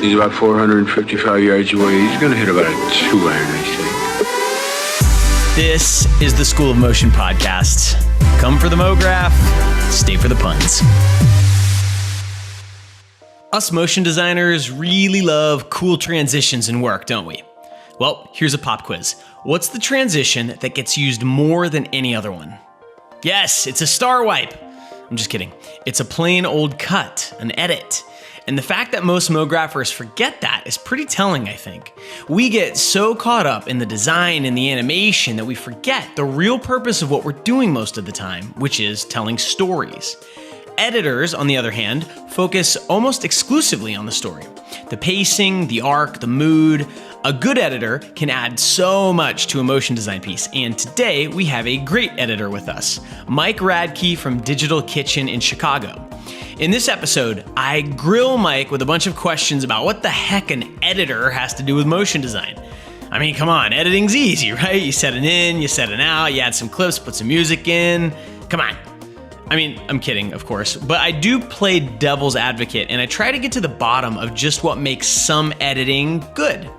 He's about 455 yards away. He's going to hit about a 2-iron, I think. This is the School of Motion podcast. Come for the MoGraph, stay for the puns. Us motion designers really love cool transitions in work, don't we? Well, here's a pop quiz. What's the transition that gets used more than any other one? Yes, it's a star wipe. I'm just kidding. It's a plain old cut, an edit. And the fact that most MoGraphers forget that is pretty telling, I think. We get so caught up in the design and the animation that we forget the real purpose of what we're doing most of the time, which is telling stories. Editors, on the other hand, focus almost exclusively on the story. The pacing, the arc, the mood. A good editor can add so much to a motion design piece, and today we have a great editor with us, Mike Radtke from Digital Kitchen in Chicago. In this episode, I grill Mike with a bunch of questions about what the heck an editor has to do with motion design. I mean, come on, editing's easy, right? You set it in, you set it out, you add some clips, put some music in. Come on. I mean, I'm kidding, of course, but I do play devil's advocate, and I try to get to the bottom of just what makes some editing good.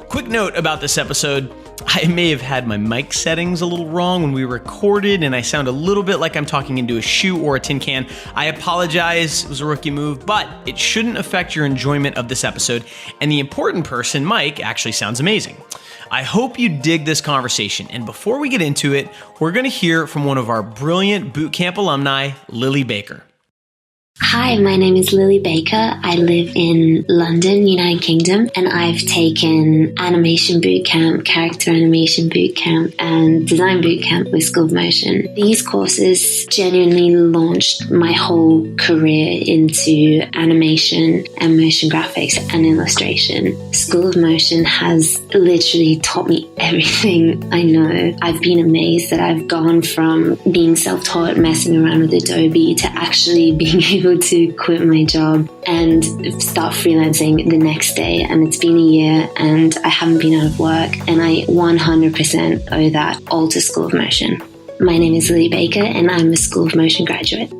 Quick note about this episode. I may have had my mic settings a little wrong when we recorded, and I sound a little bit like I'm talking into a shoe or a tin can. I apologize, it was a rookie move, but it shouldn't affect your enjoyment of this episode, and the important person, Mike, actually sounds amazing. I hope you dig this conversation, and before we get into it, we're going to hear from one of our brilliant bootcamp alumni, Lily Baker. Hi, my name is Lily Baker. I live in London, United Kingdom, and I've taken animation bootcamp, character animation bootcamp, and design bootcamp with School of Motion. These courses genuinely launched my whole career into animation and motion graphics and illustration. School of Motion has literally taught me everything I know. I've been amazed that I've gone from being self-taught, messing around with Adobe, to actually being able to quit my job and start freelancing the next day. And it's been a year and I haven't been out of work, and I 100% owe that all to School of Motion. My name is Lily Baker and I'm a School of Motion graduate.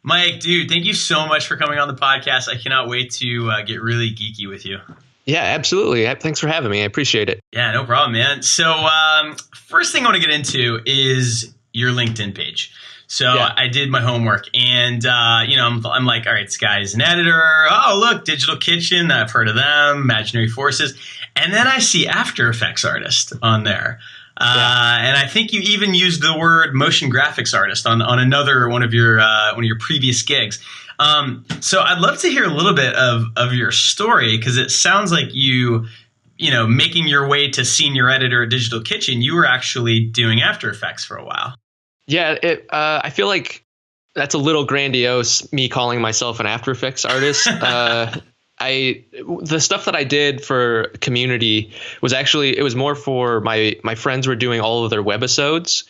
Mike, dude, thank you so much for coming on the podcast. I cannot wait to get really geeky with you. Yeah, absolutely. Thanks for having me. I appreciate it. Yeah, no problem, man. So first thing I want to get into is your LinkedIn page. So yeah. I did my homework, and I'm like, all right, this guy's an editor. Oh, look, Digital Kitchen. I've heard of them. Imaginary Forces, and then I see After Effects artist on there, and I think you even used the word motion graphics artist on another one of your previous gigs. So I'd love to hear a little bit of your story, because it sounds like you making your way to senior editor at Digital Kitchen, you were actually doing After Effects for a while. Yeah, I feel like that's a little grandiose, me calling myself an After Effects artist. The stuff that I did for community was actually, it was more for my friends were doing all of their webisodes.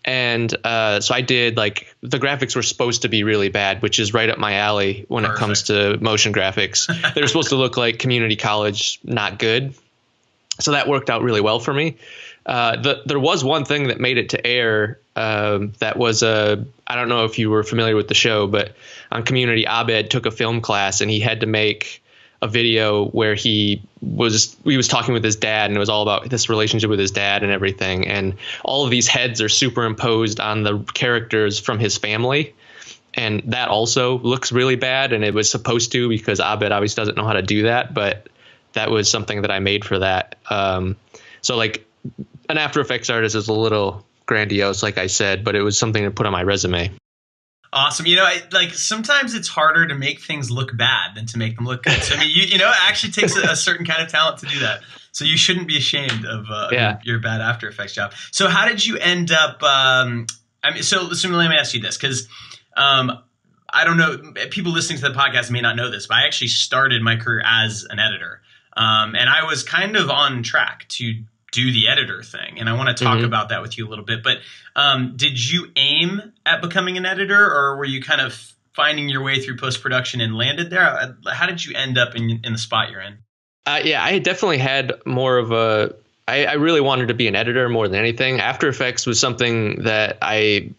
And so I did, like, the graphics were supposed to be really bad, which is right up my alley when Perfect. It comes to motion graphics. They're supposed to look like community college, not good. So that worked out really well for me. There was one thing that made it to air. That was I don't know if you were familiar with the show, but on Community, Abed took a film class and he had to make a video where he was talking with his dad, and it was all about this relationship with his dad and everything. And all of these heads are superimposed on the characters from his family. And that also looks really bad. And it was supposed to, because Abed obviously doesn't know how to do that. But that was something that I made for that. So like an After Effects artist is a little grandiose, like I said, but it was something to put on my resume. Awesome. Sometimes it's harder to make things look bad than to make them look good. So, I mean, it actually takes a certain kind of talent to do that. So you shouldn't be ashamed of your bad After Effects job. So how did you end up, so let me ask you this, because I don't know, people listening to the podcast may not know this, but I actually started my career as an editor. And I was kind of on track to do the editor thing. And I want to talk about that with you a little bit. But did you aim at becoming an editor, or were you kind of finding your way through post-production and landed there? How did you end up in the spot you're in? Yeah, I definitely had more of a I really wanted to be an editor more than anything. After Effects was something that I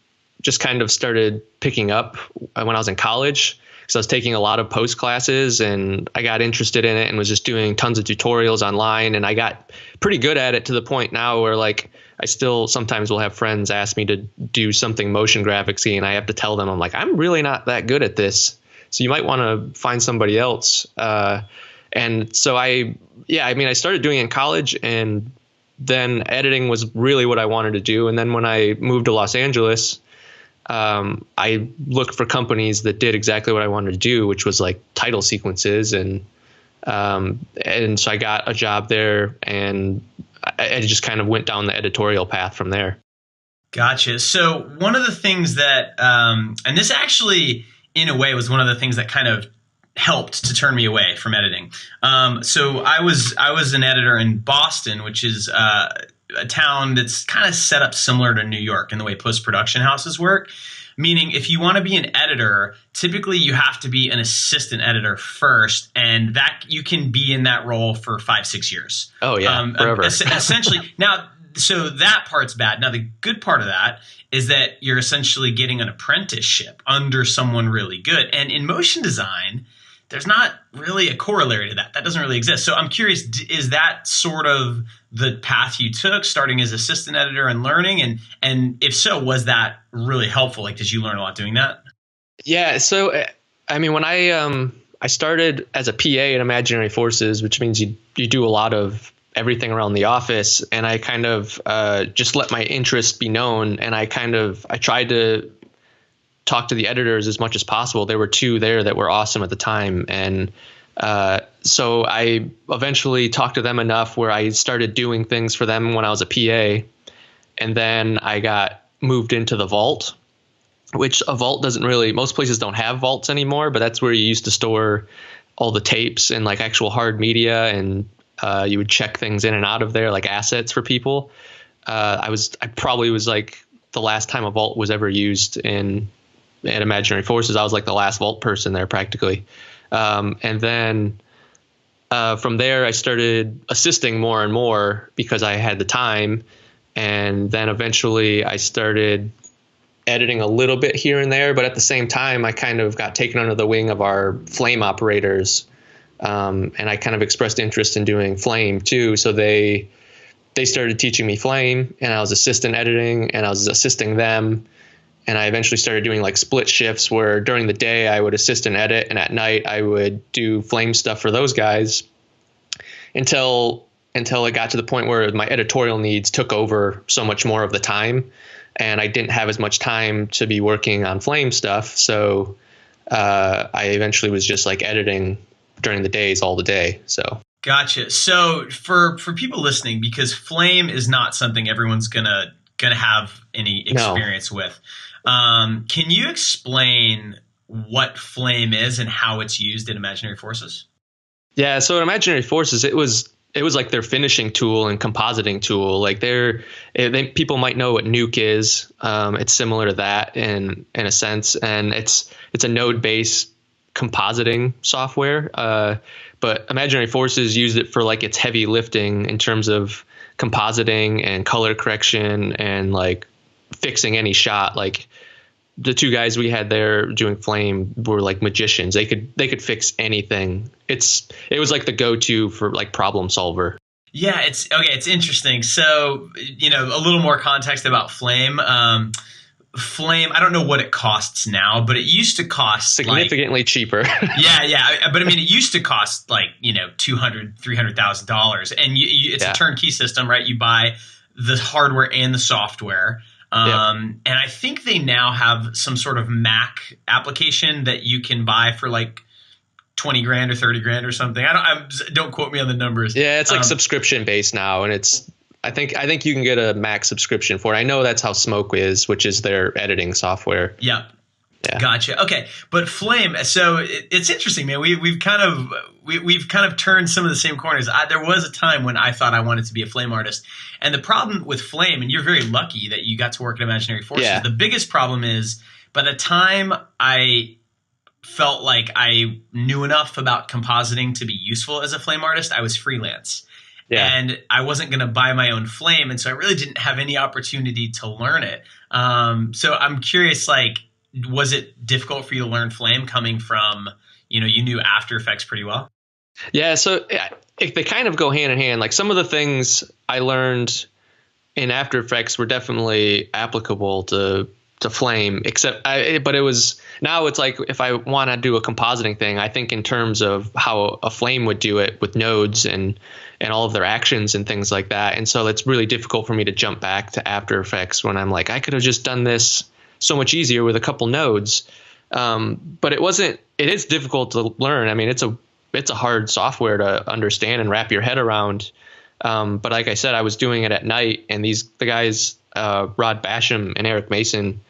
just kind of started picking up when I was in college, because I was taking a lot of post classes, and I got interested in it and was just doing tons of tutorials online, and I got pretty good at it to the point now where like I still sometimes will have friends ask me to do something motion graphicsy, and I have to tell them, I'm like, I'm really not that good at this, so you might want to find somebody else. And so I started doing it in college, and then editing was really what I wanted to do. And then when I moved to Los Angeles, I looked for companies that did exactly what I wanted to do, which was like title sequences. And so I got a job there, and I just kind of went down the editorial path from there. Gotcha. So one of the things that, and this actually in a way was one of the things that kind of helped to turn me away from editing. So I was an editor in Boston, which is a town that's kind of set up similar to New York in the way post-production houses work. Meaning if you want to be an editor, typically you have to be an assistant editor first, and that you can be in that role for 5-6 years. Oh yeah, forever. Essentially. Now, so that part's bad. Now, the good part of that is that you're essentially getting an apprenticeship under someone really good. And in motion design, there's not really a corollary to that. That doesn't really exist. So I'm curious, is that sort of the path you took, starting as assistant editor and learning? And if so, was that really helpful? Like, did you learn a lot doing that? Yeah. So, I mean, when I started as a PA in Imaginary Forces, which means you do a lot of everything around the office, and I kind of just let my interests be known. And I tried to talk to the editors as much as possible. There were 2 there that were awesome at the time. And so I eventually talked to them enough where I started doing things for them when I was a PA. And then I got moved into the vault, which a vault most places don't have vaults anymore, but that's where you used to store all the tapes and like actual hard media, and you would check things in and out of there, like assets for people. I probably was like the last time a vault was ever used at Imaginary Forces. I was like the last vault person there practically. And then from there, I started assisting more and more because I had the time. And then eventually I started editing a little bit here and there. But at the same time, I kind of got taken under the wing of our flame operators. And I kind of expressed interest in doing flame too. So they started teaching me flame, and I was assistant editing, and I was assisting them. And I eventually started doing like split shifts where during the day I would assist and edit, and at night I would do flame stuff for those guys until it got to the point where my editorial needs took over so much more of the time, and I didn't have as much time to be working on flame stuff. So I eventually was just like editing during the days all the day. So. Gotcha. So for people listening, because flame is not something everyone's gonna have any experience with. Can you explain what flame is and how it's used in Imaginary Forces? Yeah, so in Imaginary Forces, it was like their finishing tool and compositing tool. Like people might know what Nuke is. It's similar to that in a sense, and it's a node-based compositing software. But Imaginary Forces used it for like its heavy lifting in terms of compositing and color correction and like fixing any shot. Like the 2 guys we had there doing flame were like magicians. They could fix anything. It was like the go-to for like problem solver. Yeah, it's interesting. So, a little more context about flame. Flame, I don't know what it costs now, but it used to cost significantly cheaper. yeah. But I mean, it used to cost like, $200,000-$300,000, and it's a turnkey system, right? You buy the hardware and the software. And I think they now have some sort of Mac application that you can buy for like $20,000 or $30,000 or something. Don't quote me on the numbers. Yeah, it's like subscription based now, and I think you can get a Mac subscription for it. I know that's how Smoke is, which is their editing software. Yeah. Gotcha. Okay, but flame. So it's interesting, man. We've kind of turned some of the same corners. There was a time when I thought I wanted to be a flame artist, and the problem with flame, and you're very lucky that you got to work at Imaginary Forces. Yeah. The biggest problem is by the time I felt like I knew enough about compositing to be useful as a flame artist, I was freelance. Yeah. And I wasn't going to buy my own flame, and so I really didn't have any opportunity to learn it. So I'm curious, like, was it difficult for you to learn Flame coming from, you knew After Effects pretty well? Yeah, so they kind of go hand in hand. Like some of the things I learned in After Effects were definitely applicable to Flame, but it was, now it's like if I want to do a compositing thing, I think in terms of how a Flame would do it with nodes and all of their actions and things like that. And so it's really difficult for me to jump back to After Effects when I'm like, I could have just done this so much easier with a couple nodes. But it is difficult to learn. I mean, it's a hard software to understand and wrap your head around. But like I said, I was doing it at night, and the guys, Rod Basham and Eric Mason,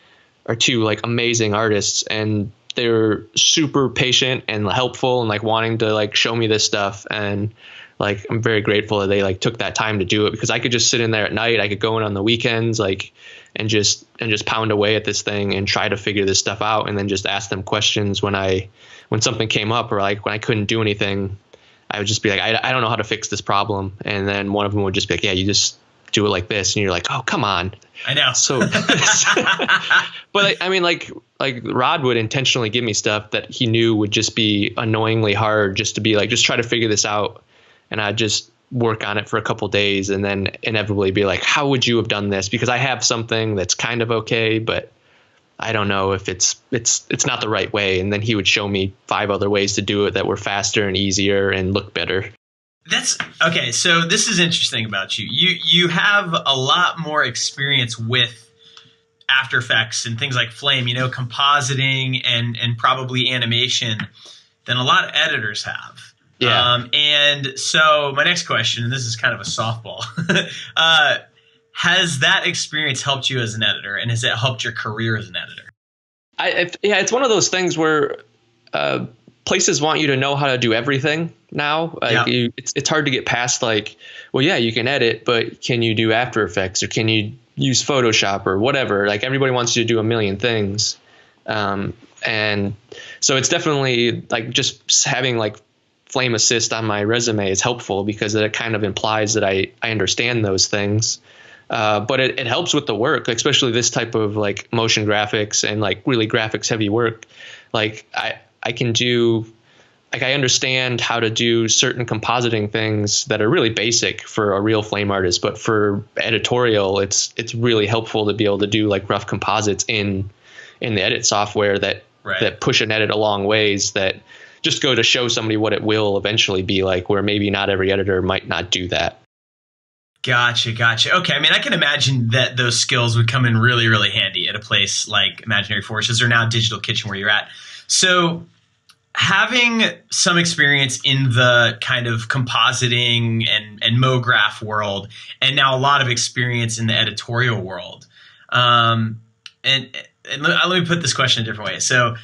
are two like amazing artists, and they're super patient and helpful and like wanting to like show me this stuff. And like, I'm very grateful that they like took that time to do it, because I could just sit in there at night. I could go in on the weekends, like, and just pound away at this thing and try to figure this stuff out. And then just ask them questions when something came up, or like when I couldn't do anything, I would just be like, I don't know how to fix this problem. And then one of them would just be like, yeah, you just do it like this. And you're like, oh, come on. I know. So, but I mean, like Rod would intentionally give me stuff that he knew would just be annoyingly hard, just to be like, just try to figure this out. And I'd just work on it for a couple of days and then inevitably be like, how would you have done this? Because I have something that's kind of okay, but I don't know if it's not the right way. And then he would show me 5 other ways to do it that were faster and easier and look better. That's okay. So this is interesting about you. You have a lot more experience with After Effects and things like Flame, compositing and probably animation than a lot of editors have. Yeah. And so my next question, and this is kind of a softball, has that experience helped you as an editor, and has it helped your career as an editor? It's one of those things where places want you to know how to do everything now. It's hard to get past like, well, yeah, you can edit, but can you do After Effects, or can you use Photoshop or whatever? Like everybody wants you to do a million things. And so it's definitely like just having like Flame Assist on my resume is helpful, because it kind of implies that I understand those things. But it helps with the work, especially this type of like motion graphics and like really graphics heavy work. Like I can do, like I understand how to do certain compositing things that are really basic for a real Flame artist, but for editorial, it's really helpful to be able to do like rough composites in the edit software that push an edit a long ways, that just go to show somebody what it will eventually be like, where maybe not every editor might not do that. Gotcha. Okay. I mean, I can imagine that those skills would come in really, really handy at a place like Imaginary Forces or now Digital Kitchen where you're at. So having some experience in the kind of compositing and MoGraph world, and now a lot of experience in the editorial world. And let me put this question a different way. So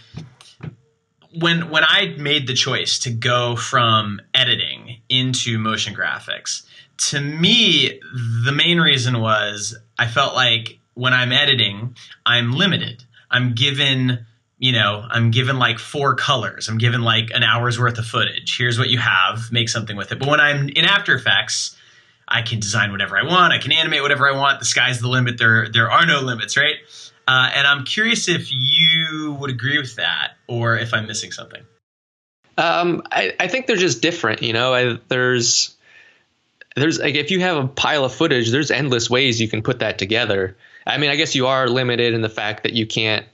when I made the choice to go from editing into motion graphics, to me, the main reason was I felt like when I'm editing, I'm limited. I'm given like 4 colors. I'm given like an hour's worth of footage. Here's what you have. Make something with it. But when I'm in After Effects, I can design whatever I want. I can animate whatever I want. The sky's the limit. There are no limits, right? And I'm curious if you would agree with that, or if I'm missing something. I think they're just different. There's like, if you have a pile of footage, there's endless ways you can put that together. I mean, I guess you are limited in the fact that you can't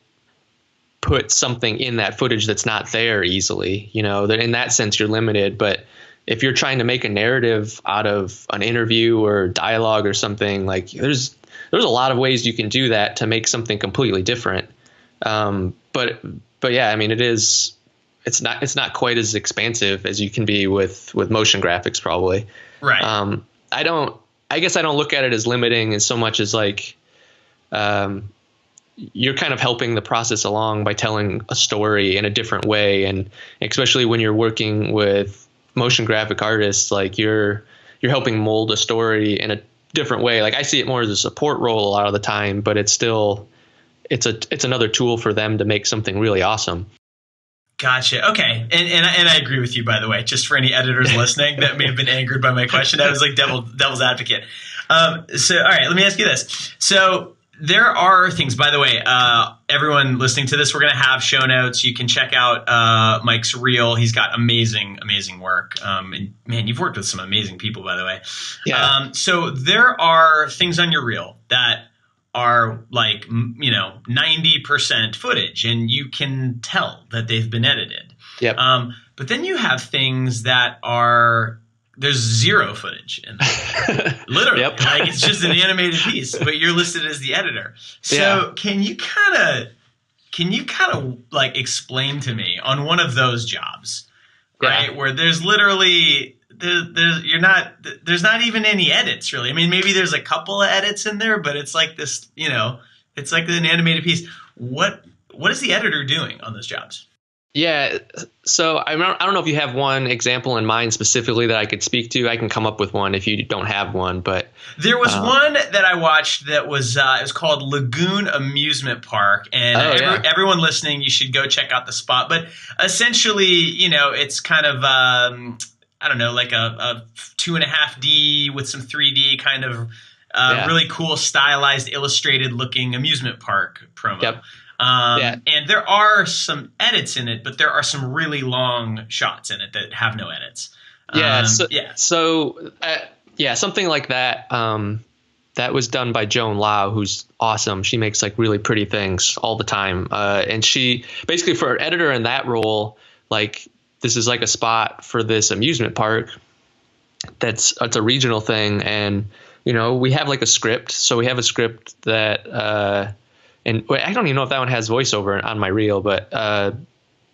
put something in that footage that's not there easily. That in that sense you're limited. But if you're trying to make a narrative out of an interview or dialogue or something, like there's a lot of ways you can do that to make something completely different. But yeah, I mean, it's not quite as expansive as you can be with motion graphics probably. Right. I guess I don't look at it as limiting as so much as like, you're kind of helping the process along by telling a story in a different way. And especially when you're working with motion graphic artists, like you're helping mold a story in a different way. Like I see it more as a support role a lot of the time, but it's another tool for them to make something really awesome. Gotcha. Okay. And I agree with you, by the way, just for any editors listening that may have been angered by my question. I was like devil's advocate. So, all right, let me ask you this. So there are things, by the way, everyone listening to this, we're going to have show notes. You can check out Mike's reel. He's got amazing work. And man, you've worked with some amazing people, by the way. Yeah. So there are things on your reel that are like, 90% footage, and you can tell that they've been edited. Yep. But then you have things that there's zero footage in there. Literally. Yep. Like it's just an animated piece, but you're listed as the editor. So Yeah. can you kind of like explain to me on one of those jobs, right? Yeah. Where there's literally there's not even any edits really. I mean, maybe there's a couple of edits in there, but it's like this, it's like an animated piece. What is the editor doing on those jobs? Yeah. So I don't know if you have one example in mind specifically that I could speak to. I can come up with one if you don't have one, but there was one that I watched that was it was called Lagoon Amusement Park, and everyone listening, you should go check out the spot. But essentially, it's kind of I don't know, like a 2.5D with some 3D kind of really cool stylized illustrated looking amusement park promo. Yep. And there are some edits in it, but there are some really long shots in it that have no edits. Something like that. That was done by Joan Lau, who's awesome. She makes like really pretty things all the time. And she basically, for an editor in that role, like this is like a spot for this amusement park. It's a regional thing. And, we have like a script. So we have a script that, and I don't even know if that one has voiceover on my reel, but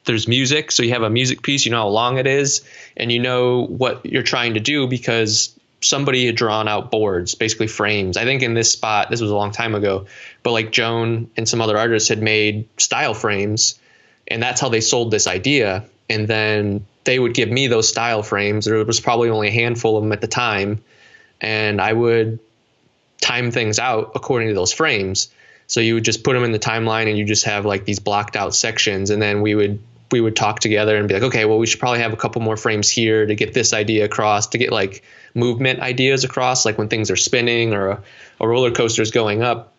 there's music. So you have a music piece, you know how long it is, and you know what you're trying to do because somebody had drawn out boards, basically frames. I think in this spot, this was a long time ago, but like Joan and some other artists had made style frames, and that's how they sold this idea. And then they would give me those style frames. There was probably only a handful of them at the time, and I would time things out according to those frames. So you would just put them in the timeline and you just have like these blocked out sections. And then we would talk together and be like, okay, well, we should probably have a couple more frames here to get this idea across, to get like movement ideas across, like when things are spinning or a roller coaster is going up.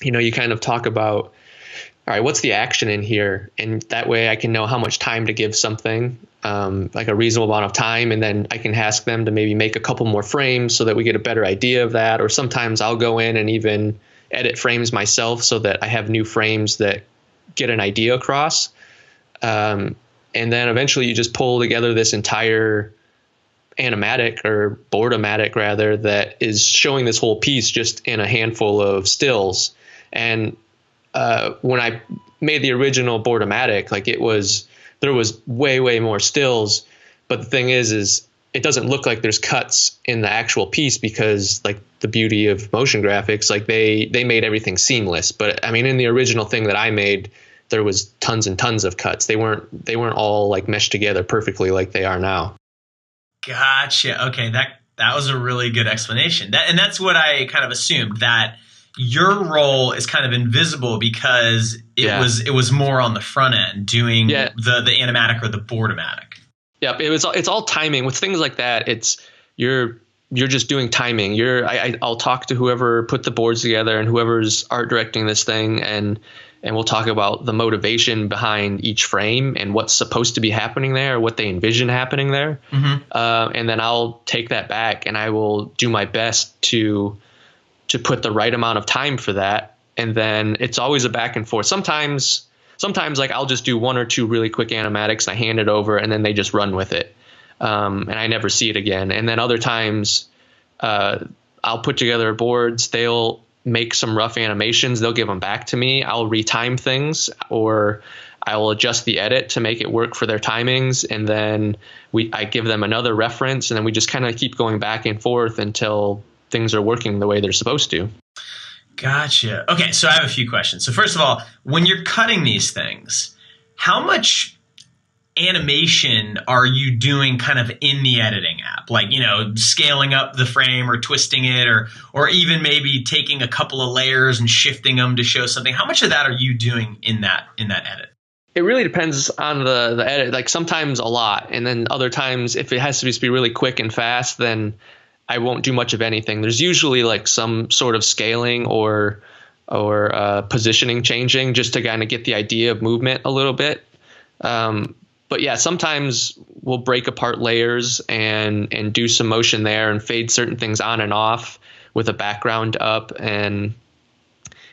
You kind of talk about, all right, what's the action in here? And that way I can know how much time to give something, like a reasonable amount of time. And then I can ask them to maybe make a couple more frames so that we get a better idea of that. Or sometimes I'll go in and even edit frames myself so that I have new frames that get an idea across. And then eventually you just pull together this entire animatic or boardomatic rather that is showing this whole piece just in a handful of stills. And when I made the original boardomatic, like there was way more stills. But the thing is it doesn't look like there's cuts in the actual piece because like the beauty of motion graphics, like they made everything seamless. But I mean, in the original thing that I made, there was tons and tons of cuts. They weren't all like meshed together perfectly like they are now. Gotcha. Okay. That was a really good explanation. That's what I kind of assumed, that your role is kind of invisible because it was more on the front end doing the animatic or the boardomatic. Yep, it's all timing. With things like that, it's you're just doing timing. I'll talk to whoever put the boards together and whoever's art directing this thing, and we'll talk about the motivation behind each frame and what's supposed to be happening there, or what they envision happening there. Mm-hmm. And then I'll take that back and I will do my best to put the right amount of time for that. And then it's always a back and forth. Sometimes like I'll just do one or two really quick animatics, I hand it over, and then they just run with it. And I never see it again. And then other times I'll put together boards. They'll make some rough animations. They'll give them back to me. I'll retime things, or I will adjust the edit to make it work for their timings. And then I give them another reference, and then we just kind of keep going back and forth until things are working the way they're supposed to. Gotcha. Okay, so I have a few questions. So first of all, when you're cutting these things, how much animation are you doing kind of in the editing app? Like, scaling up the frame or twisting it, or even maybe taking a couple of layers and shifting them to show something. How much of that are you doing in that edit? It really depends on the edit. Like sometimes a lot, and then other times if it has to be really quick and fast, then I won't do much of anything. There's usually like some sort of scaling or positioning changing, just to kind of get the idea of movement a little bit. But yeah, sometimes we'll break apart layers and do some motion there and fade certain things on and off with a background up. And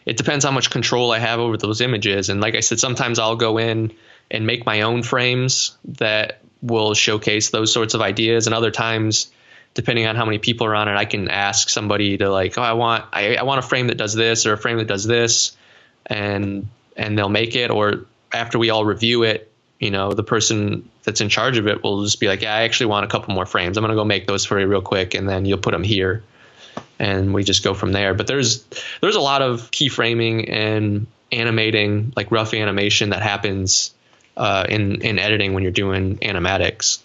it depends how much control I have over those images. And like I said, sometimes I'll go in and make my own frames that will showcase those sorts of ideas. And other times, depending on how many people are on it, I can ask somebody to like, oh, I want a frame that does this or a frame that does this, and they'll make it. Or after we all review it, you know, the person that's in charge of it will just be like, yeah, I actually want a couple more frames. I'm going to go make those for you real quick, and then you'll put them here. And we just go from there. But there's a lot of keyframing and animating, like rough animation, that happens in editing when you're doing animatics.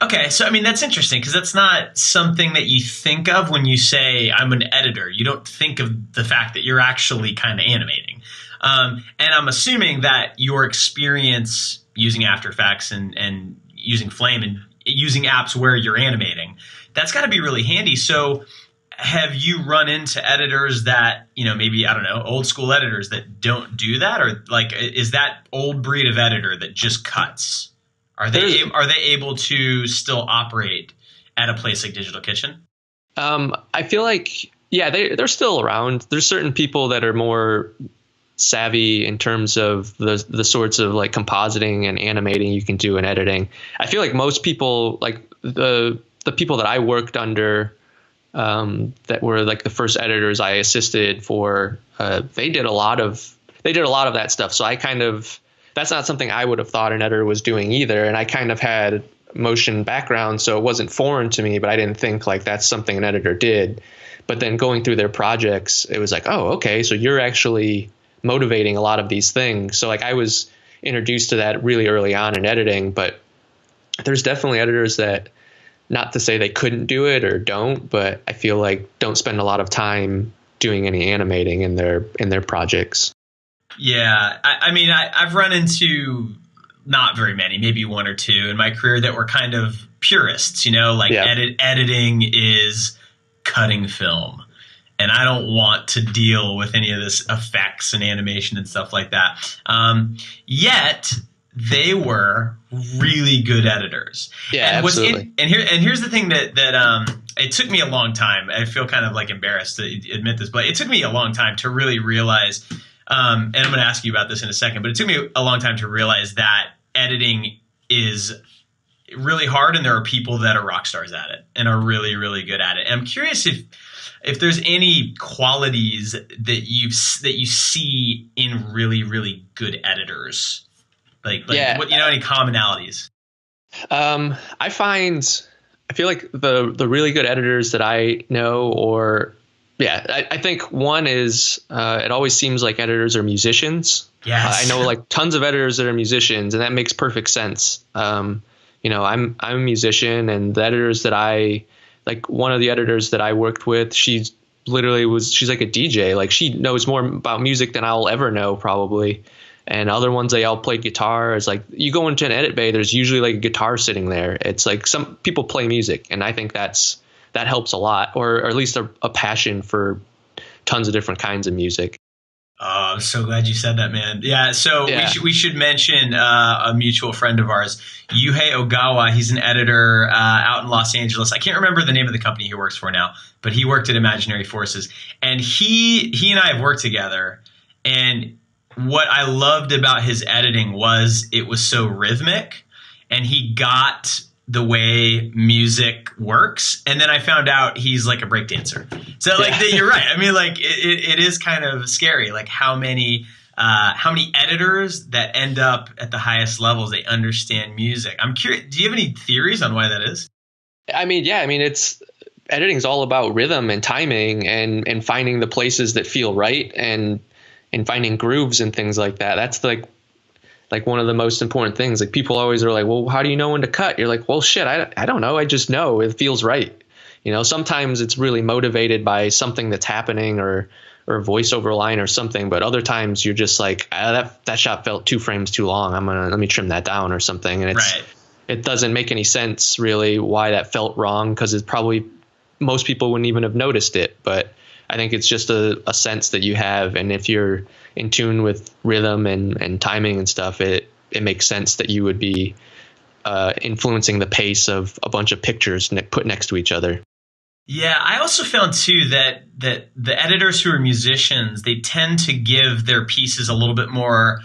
Okay, so I mean, that's interesting, because that's not something that you think of when you say I'm an editor. You don't think of the fact that you're actually kind of animating. And I'm assuming that your experience using After Effects and using Flame and using apps where you're animating, that's got to be really handy. So have you run into editors that, you know, maybe, I don't know, old school editors that don't do that? Or like, is that old breed of editor that just cuts? Are they able to still operate at a place like Digital Kitchen? I feel like, yeah, they're still around. There's certain people that are more savvy in terms of the sorts of like compositing and animating you can do in editing. I feel like most people, like the people that I worked under, that were like the first editors I assisted for, they did a lot of that stuff. So that's not something I would have thought an editor was doing either. And I kind of had motion background, so it wasn't foreign to me, but I didn't think like that's something an editor did. But then going through their projects, it was like, oh, okay, so you're actually motivating a lot of these things. So like I was introduced to that really early on in editing, but there's definitely editors that, not to say they couldn't do it or don't, but I feel like don't spend a lot of time doing any animating in their projects. Yeah, I mean, I've run into not very many, maybe one or two in my career that were kind of purists, you know, like editing is cutting film. And I don't want to deal with any of this effects and animation and stuff like that. Yet they were really good editors. Yeah, and absolutely. And here's the thing that it took me a long time. I feel kind of like embarrassed to admit this, but it took me a long time to really realize. And I'm going to ask you about this in a second, but it took me a long time to realize that editing is really hard, and there are people that are rock stars at it and are really, really good at it. And I'm curious if there's any qualities that you see in really, really good editors, like yeah. what, you know, any commonalities? I feel like the really good editors that I know, I think one is it always seems like editors are musicians. Yes. I know like tons of editors that are musicians, and that makes perfect sense. You know, I'm a musician, and the editors that I like, one of the editors that I worked with, she's like a DJ. Like she knows more about music than I'll ever know probably. And other ones, they all played guitar. It's like you go into an edit bay, there's usually like a guitar sitting there. It's like some people play music, and I think that helps a lot, or at least a passion for tons of different kinds of music. Oh, I'm so glad you said that, man. Yeah, so Yeah. We should mention a mutual friend of ours, Yuhei Ogawa. He's an editor out in Los Angeles. I can't remember the name of the company he works for now, but he worked at Imaginary Forces. And he and I have worked together. And what I loved about his editing was it was so rhythmic, and he got the way music works. And then I found out he's like a breakdancer. So like you're right. I mean, like it is kind of scary, like how many editors that end up at the highest levels, they understand music. I'm curious, do you have any theories on why that is? I mean, editing is all about rhythm and timing and finding the places that feel right and finding grooves and things like that. That's like one of the most important things. Like people always are like, well, how do you know when to cut? You're like, well, shit, I don't know. I just know it feels right. You know, sometimes it's really motivated by something that's happening or a voiceover line or something. But other times you're just like, that shot felt 2 frames too long. let me trim that down or something. And it doesn't make any sense really why that felt wrong, because it's probably most people wouldn't even have noticed it. But I think it's just a sense that you have. And if you're in tune with rhythm and timing and stuff, it makes sense that you would be influencing the pace of a bunch of pictures put next to each other. Yeah, I also found too that the editors who are musicians, they tend to give their pieces a little bit more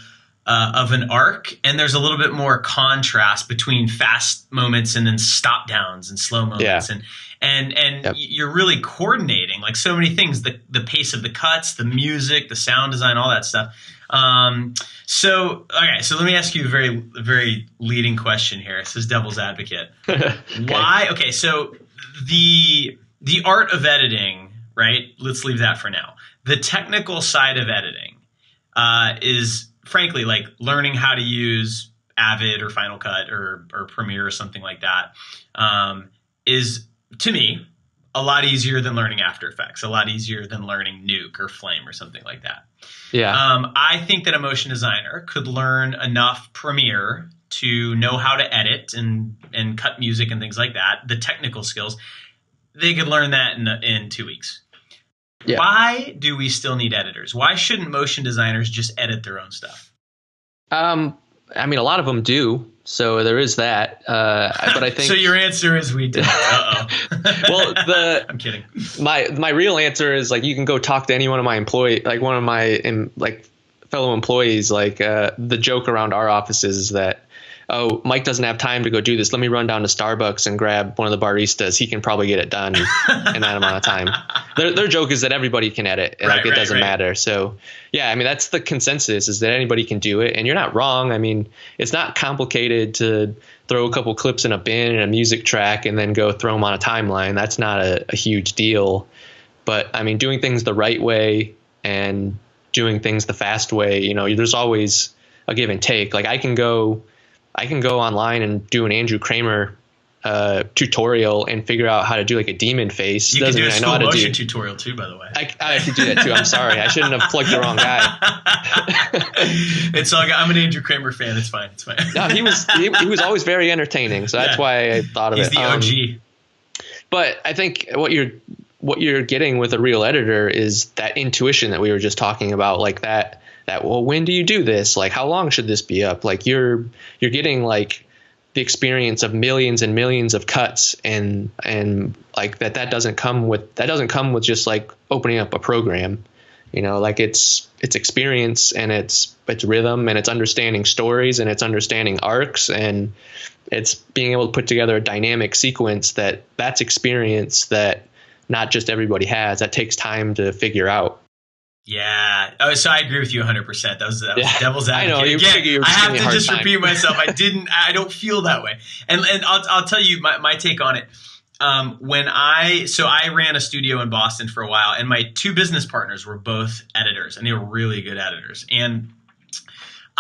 of an arc, and there's a little bit more contrast between fast moments and then stop downs and slow moments, and Yep. you're really coordinating like so many things, the pace of the cuts, the music, the sound design, all that stuff. So let me ask you a very, very leading question here. This is devil's advocate. Okay. Why? Okay, so the art of editing, right? Let's leave that for now. The technical side of editing is frankly like learning how to use Avid or Final Cut or Premiere or something like that, is to me a lot easier than learning After Effects, a lot easier than learning Nuke or Flame or something like that. Yeah. I think that a motion designer could learn enough Premiere to know how to edit and cut music and things like that. The technical skills, they could learn that in 2 weeks. Yeah. Why do we still need editors? Why shouldn't motion designers just edit their own stuff? I mean, a lot of them do. So there is that. But I think so. Your answer is we do. Uh-oh. Well, I'm kidding. My real answer is like you can go talk to any one of my one of my fellow employees. Like the joke around our offices is that, oh, Mike doesn't have time to go do this. Let me run down to Starbucks and grab one of the baristas. He can probably get it done in that amount of time. Their joke is that everybody can edit. And it doesn't matter. So, yeah, I mean, that's the consensus, is that anybody can do it. And you're not wrong. I mean, it's not complicated to throw a couple clips in a bin and a music track and then go throw them on a timeline. That's not a huge deal. But, I mean, doing things the right way and doing things the fast way, there's always a give and take. Like I can go online and do an Andrew Kramer tutorial and figure out how to do like a demon face. You can do a slow motion tutorial too, by the way. I could do that too. I'm sorry. I shouldn't have plugged the wrong guy. It's all good. I'm an Andrew Kramer fan. It's fine. It's fine. No, he was always very entertaining. So that's why I thought of it. He's the OG. But I think what you're getting with a real editor is that intuition that we were just talking about, like that, well, when do you do this? Like, how long should this be up? Like you're getting like the experience of millions and millions of cuts and like that doesn't come with just like opening up a program, like it's experience and it's rhythm and it's understanding stories and it's understanding arcs and it's being able to put together a dynamic sequence that's experience that not just everybody has. That takes time to figure out. Yeah. Oh, so I agree with you 100%. That was devil's advocate. I know. Again, I have to just repeat myself. I don't feel that way. And I'll tell you my take on it. I ran a studio in Boston for a while, and my two business partners were both editors, and they were really good editors. And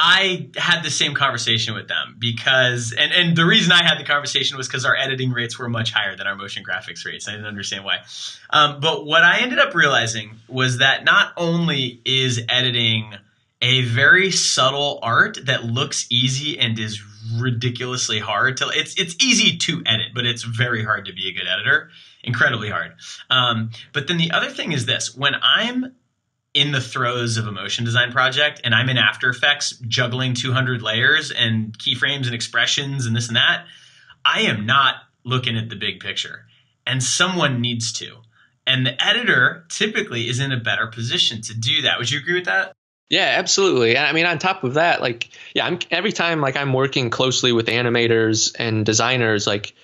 I had the same conversation with them because, and the reason I had the conversation was because our editing rates were much higher than our motion graphics rates. I didn't understand why. But what I ended up realizing was that not only is editing a very subtle art that looks easy and is ridiculously hard to, it's easy to edit, but it's very hard to be a good editor, incredibly hard. But then the other thing is this: when I'm in the throes of a motion design project and I'm in After Effects juggling 200 layers and keyframes and expressions and this and that, I am not looking at the big picture, and someone needs to. And the editor typically is in a better position to do that. Would you agree with that? Yeah, absolutely. I mean, on top of that, like, yeah, every time like I'm working closely with animators and designers, like,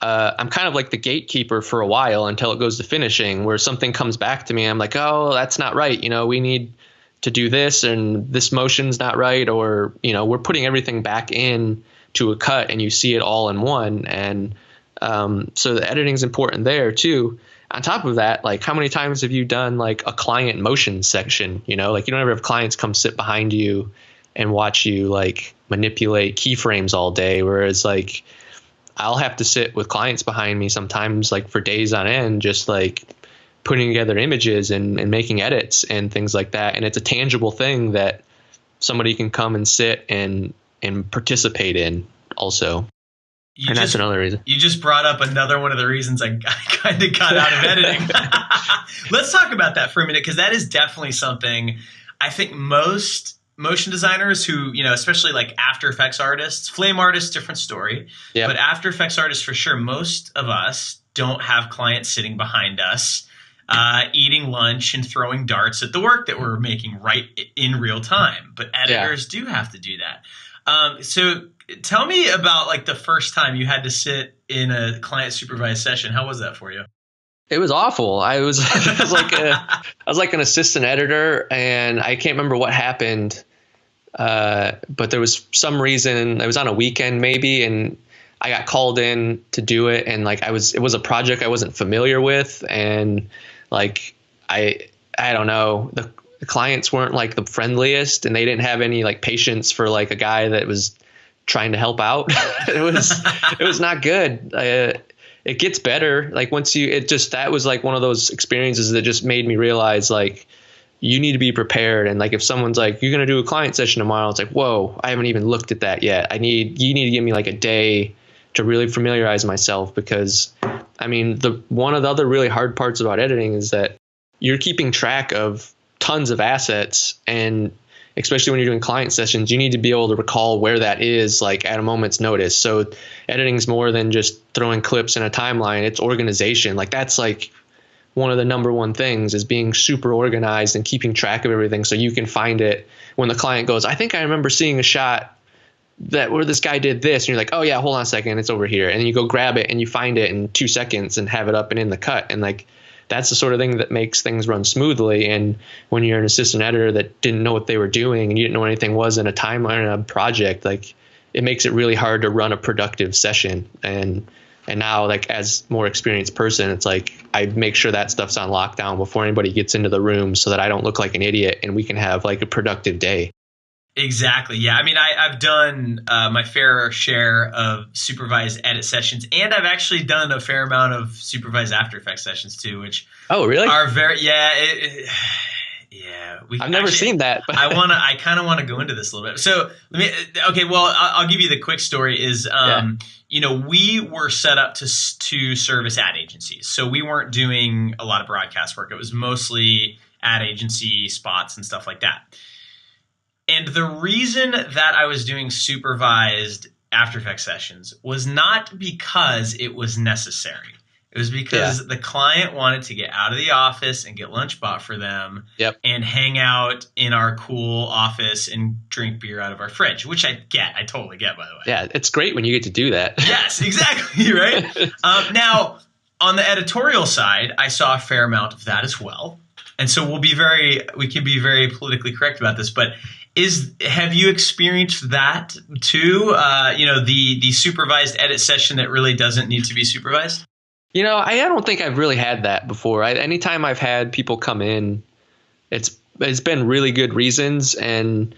I'm kind of like the gatekeeper for a while until it goes to finishing, where something comes back to me. I'm like, oh, that's not right. We need to do this, and this motion's not right. Or, we're putting everything back in to a cut and you see it all in one. And so the editing is important there too. On top of that, like, how many times have you done like a client motion section? Like, you don't ever have clients come sit behind you and watch you like manipulate keyframes all day. Whereas like, I'll have to sit with clients behind me sometimes like for days on end, just like putting together images and making edits and things like that. And it's a tangible thing that somebody can come and sit and participate in also. And that's another reason. You just brought up another one of the reasons I kind of got out of editing. Let's talk about that for a minute, because that is definitely something I think most motion designers who, especially like After Effects artists, flame artists, different story. Yep. But After Effects artists, for sure, most of us don't have clients sitting behind us eating lunch and throwing darts at the work that we're making right in real time. But editors do have to do that. So tell me about like the first time you had to sit in a client supervised session. How was that for you? It was awful. I was like an assistant editor, and I can't remember what happened. But there was some reason, it was on a weekend maybe, and I got called in to do it. And like, it was a project I wasn't familiar with. And like, I don't know, the clients weren't like the friendliest, and they didn't have any like patience for like a guy that was trying to help out. It was not good. It gets better. Like that was like one of those experiences that just made me realize like, you need to be prepared. And like, if someone's like, you're going to do a client session tomorrow, it's like, whoa, I haven't even looked at that yet. You need to give me like a day to really familiarize myself, because I mean, one of the other really hard parts about editing is that you're keeping track of tons of assets, and especially when you're doing client sessions, you need to be able to recall where that is like at a moment's notice. So editing is more than just throwing clips in a timeline. It's organization. Like that's like one of the number one things is being super organized and keeping track of everything, so you can find it when the client goes, I think I remember seeing a shot where this guy did this, and you're like, oh yeah, hold on a second, it's over here. And then you go grab it and you find it in 2 seconds and have it up and in the cut. And like, that's the sort of thing that makes things run smoothly. And when you're an assistant editor that didn't know what they were doing, and you didn't know anything was in a timeline or a project, like it makes it really hard to run a productive session. And now, like, as more experienced person, it's like I make sure that stuff's on lockdown before anybody gets into the room, so that I don't look like an idiot and we can have like a productive day. Exactly. Yeah. I mean, I've done my fair share of supervised edit sessions, and I've actually done a fair amount of supervised After Effects sessions too, which really are very I've never seen that. But I kind of want to go into this a little bit. So I'll give you the quick story. Is we were set up to service ad agencies, so we weren't doing a lot of broadcast work. It was mostly ad agency spots and stuff like that. And the reason that I was doing supervised After Effects sessions was not because it was necessary. It was because the client wanted to get out of the office and get lunch bought for them and hang out in our cool office and drink beer out of our fridge, which I totally get, by the way. Yeah, it's great when you get to do that. Yes, exactly, right? Now, on the editorial side, I saw a fair amount of that as well. And so we can be very politically correct about this, but have you experienced that too? The supervised edit session that really doesn't need to be supervised? I don't think I've really had that before. Anytime I've had people come in, it's been really good reasons, and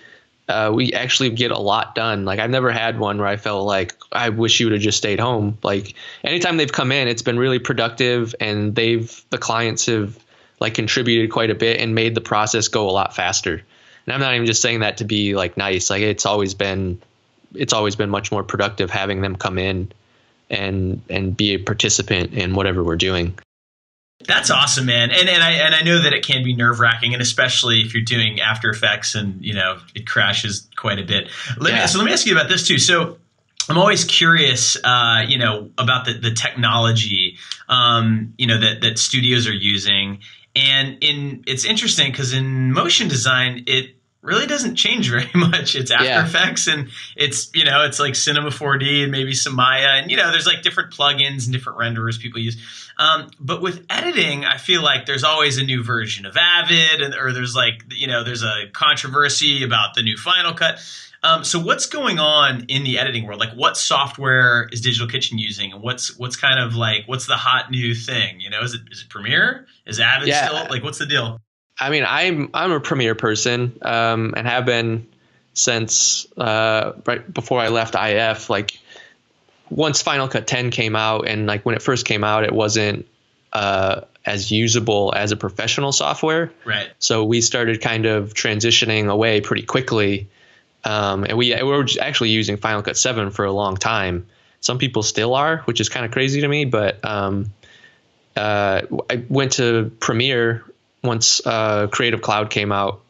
we actually get a lot done. Like, I've never had one where I felt like I wish you would have just stayed home. Like, anytime they've come in, it's been really productive, and the clients have like contributed quite a bit and made the process go a lot faster. And I'm not even just saying that to be like nice. Like, it's always been much more productive having them come in and be a participant in whatever we're doing. That's awesome, man. And I know that it can be nerve-wracking, and especially if you're doing After Effects and it crashes quite a bit. So let me ask you about this too. So I'm always curious, about the technology, that studios are using. And it's interesting because in motion design, it really doesn't change very much. It's After Effects, and it's like Cinema 4D and maybe some Maya, and there's like different plugins and different renderers people use. But with editing, I feel like there's always a new version of Avid, or there's like there's a controversy about the new Final Cut. So what's going on in the editing world? Like, what software is Digital Kitchen using, and what's kind of like what's the hot new thing? Is it Premiere? Is Avid still like what's the deal? I mean, I'm a Premiere person, and have been since right before I left IF. Like, once Final Cut 10 came out, and like when it first came out, it wasn't as usable as a professional software. Right. So we started kind of transitioning away pretty quickly, and we were actually using Final Cut 7 for a long time. Some people still are, which is kind of crazy to me. But I went to Premiere once Creative Cloud came out,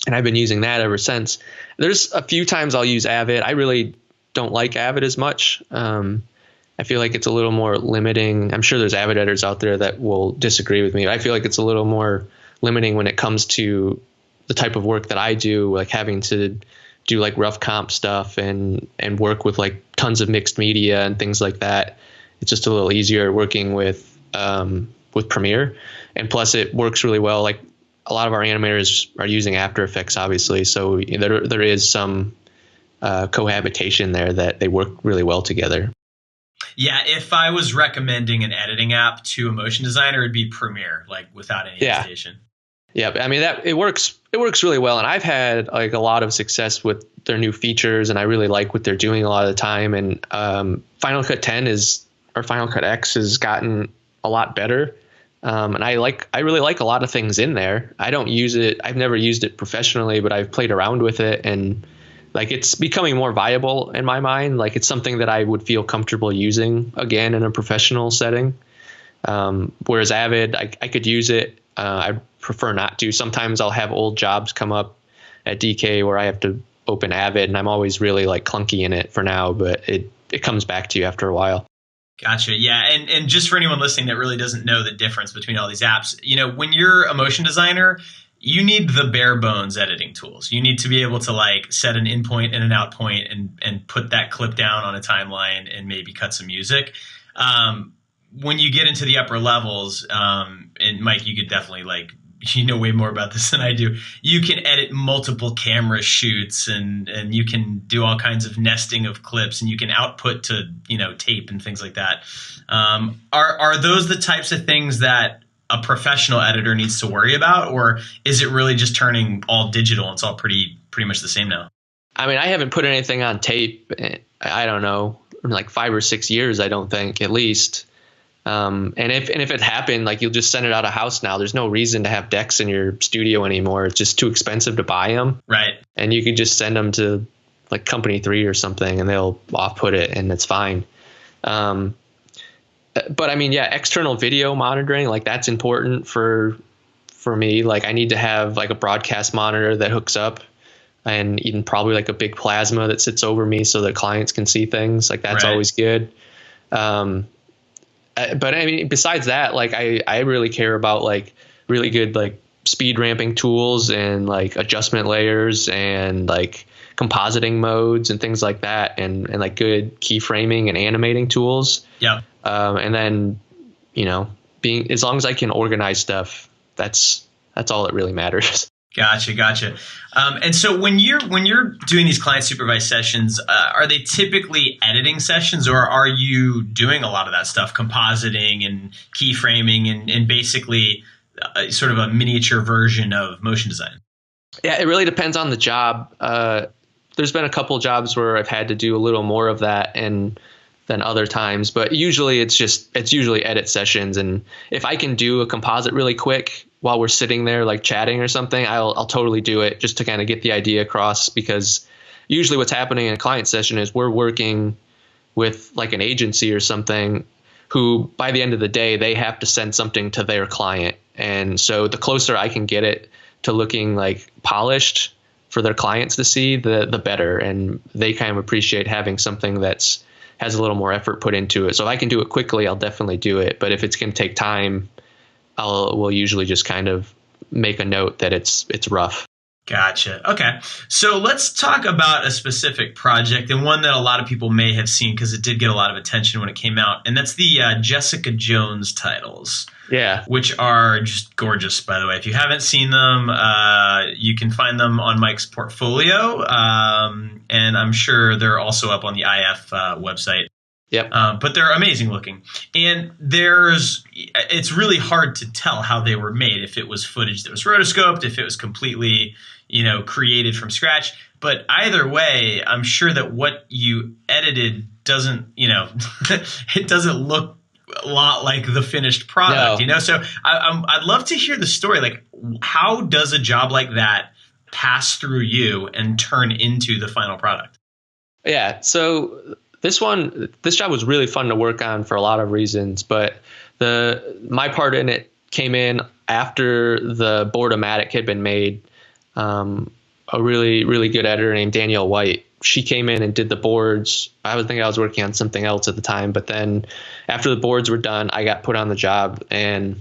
and I've been using that ever since. There's a few times I'll use Avid. I really don't like Avid as much. I feel like it's a little more limiting. I'm sure there's Avid editors out there that will disagree with me. I feel like it's a little more limiting when it comes to the type of work that I do, like having to do like rough comp stuff and work with like tons of mixed media and things like that. It's just a little easier working with Premiere, and plus it works really well. Like a lot of our animators are using After Effects, obviously, so there is some cohabitation there that they work really well together. Yeah, if I was recommending an editing app to a motion designer, it'd be Premiere, like without any hesitation. Yeah, I mean that it works really well, and I've had like a lot of success with their new features, and I really like what they're doing a lot of the time. And Final Cut 10 or Final Cut X has gotten a lot better, and I really like a lot of things in there. I don't use it. I've never used it professionally, but I've played around with it, and like it's becoming more viable in my mind. Like it's something that I would feel comfortable using again in a professional setting. Whereas Avid, I could use it. I prefer not to. Sometimes I'll have old jobs come up at DK where I have to open Avid, and I'm always really like clunky in it for now, but it comes back to you after a while. Gotcha. Yeah. And just for anyone listening that really doesn't know the difference between all these apps, when you're a motion designer, you need the bare bones editing tools. You need to be able to like set an in point and an out point and put that clip down on a timeline and maybe cut some music. When you get into the upper levels, and Mike, you could definitely way more about this than I do. You can edit multiple camera shoots and you can do all kinds of nesting of clips, and you can output to, tape and things like that. Are those the types of things that a professional editor needs to worry about, or is it really just turning all digital and it's all pretty much the same now? I mean, I haven't put anything on tape. I don't know, in like 5 or 6 years, I don't think, at least. And if it happened, like you'll just send it out of house now. There's no reason to have decks in your studio anymore. It's just too expensive to buy them. Right. And you could just send them to like Company 3 or something, and they'll off-put it, and it's fine. But I mean, yeah, external video monitoring, like that's important for me. Like I need to have like a broadcast monitor that hooks up, and even probably like a big plasma that sits over me so that clients can see things. Like that's always good. But I mean, besides that, like I really care about like really good like speed ramping tools and like adjustment layers and like compositing modes and things like that, and like good keyframing and animating tools. Yeah. And then, being, as long as I can organize stuff, that's all that really matters. Gotcha. And so when you're doing these client supervised sessions, are they typically editing sessions, or are you doing a lot of that stuff, compositing and keyframing and basically sort of a miniature version of motion design? Yeah, it really depends on the job. There's been a couple jobs where I've had to do a little more of that than other times, but usually it's usually edit sessions. And if I can do a composite really quick while we're sitting there like chatting or something, I'll totally do it just to kind of get the idea across, because usually what's happening in a client session is we're working with like an agency or something who by the end of the day, they have to send something to their client. And so the closer I can get it to looking like polished for their clients to see, the better. And they kind of appreciate having something that's has a little more effort put into it. So if I can do it quickly, I'll definitely do it. But if it's going to take time, we'll usually just kind of make a note that it's rough. Gotcha. Okay. So let's talk about a specific project, and one that a lot of people may have seen because it did get a lot of attention when it came out. And that's the Jessica Jones titles. Yeah. Which are just gorgeous, by the way. If you haven't seen them, you can find them on Mike's portfolio. And I'm sure they're also up on the IF website. Yep. But they're amazing looking. And it's really hard to tell how they were made, if it was footage that was rotoscoped, if it was completely, created from scratch. But either way, I'm sure that what you edited doesn't, it doesn't look a lot like the finished product, No. So I'd love to hear the story. Like, how does a job like that pass through you and turn into the final product? Yeah. So This job was really fun to work on for a lot of reasons, but my part in it came in after the board-o-matic had been made. A really, really good editor named Danielle White, she came in and did the boards. I was working on something else at the time, but then after the boards were done, I got put on the job. And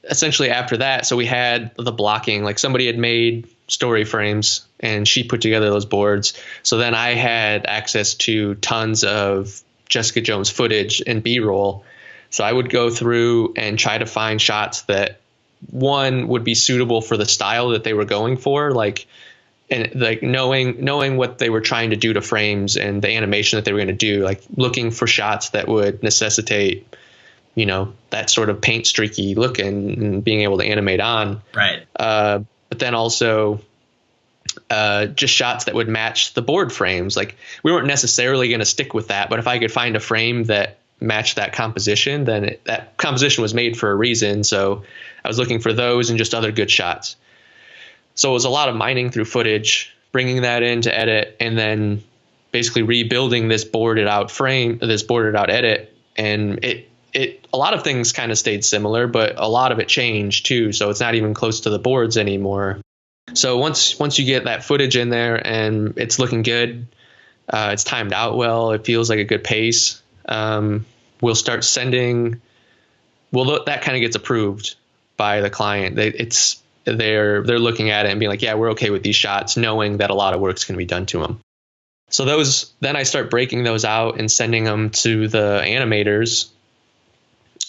essentially after that, so we had the blocking, like somebody had made story frames and she put together those boards. So then I had access to tons of Jessica Jones footage and B-roll. So I would go through and try to find shots that one would be suitable for the style that they were going for, like knowing what they were trying to do to frames and the animation that they were going to do, like looking for shots that would necessitate, that sort of paint streaky look and being able to animate on. Right. But then also just shots that would match the board frames. Like we weren't necessarily going to stick with that, but if I could find a frame that matched that composition, then that composition was made for a reason. So I was looking for those and just other good shots. So it was a lot of mining through footage, bringing that in to edit, and then basically rebuilding this boarded out edit. And a lot of things kind of stayed similar, but a lot of it changed too. So it's not even close to the boards anymore. So once you get that footage in there and it's looking good, it's timed out well, it feels like a good pace. We'll start sending. Well, that kind of gets approved by the client. They're looking at it and being like, yeah, we're okay with these shots, knowing that a lot of work's going to be done to them. So then I start breaking those out and sending them to the animators,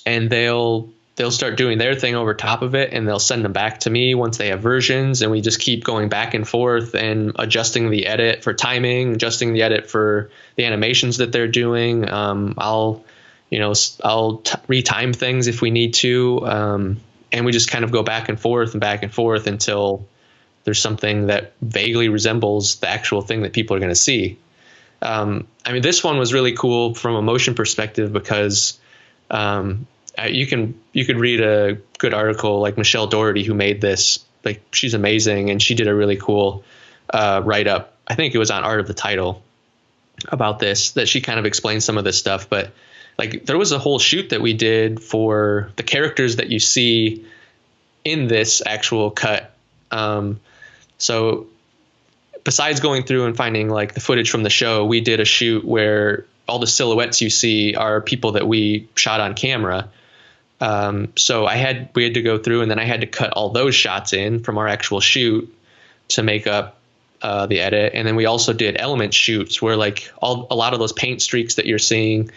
and they'll start doing their thing over top of it, and they'll send them back to me once they have versions, and we just keep going back and forth and adjusting the edit for timing, adjusting the edit for the animations that they're doing. I'll retime things if we need to. And we just kind of go back and forth until there's something that vaguely resembles the actual thing that people are going to see. This one was really cool from a motion perspective because you could read a good article like Michelle Doherty, who made this. Like, she's amazing, and she did a really cool write-up. I think it was on Art of the Title about this, that she kind of explained some of this stuff. But like, there was a whole shoot that we did for the characters that you see in this actual cut. So besides going through and finding like the footage from the show, we did a shoot where all the silhouettes you see are people that we shot on camera. So we had to go through, and then I had to cut all those shots in from our actual shoot to make up the edit. And then we also did element shoots where like a lot of those paint streaks that you're seeing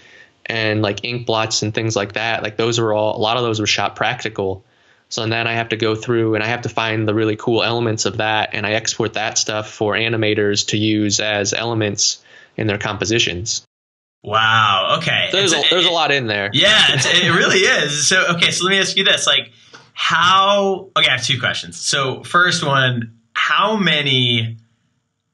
and like ink blots and things like that, like a lot of those were shot practical. So then I have to go through and I have to find the really cool elements of that, and I export that stuff for animators to use as elements in their compositions. Wow. Okay. So there's a lot in there. Yeah, it really is. So let me ask you this: like, I have two questions. So first one, how many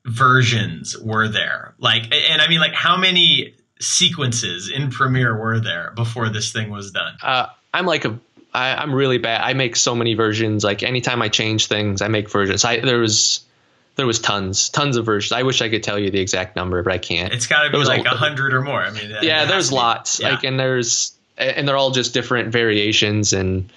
versions were there? Like, and I mean, like, how many sequences in Premiere were there before this thing was done? I'm really bad. I make so many versions. Like, anytime I change things, I make versions. There was tons of versions. I wish I could tell you the exact number, but I can't. It's got to be like 100 or more. I mean, yeah, there's lots. Yeah. Like, and they're all just different variations. And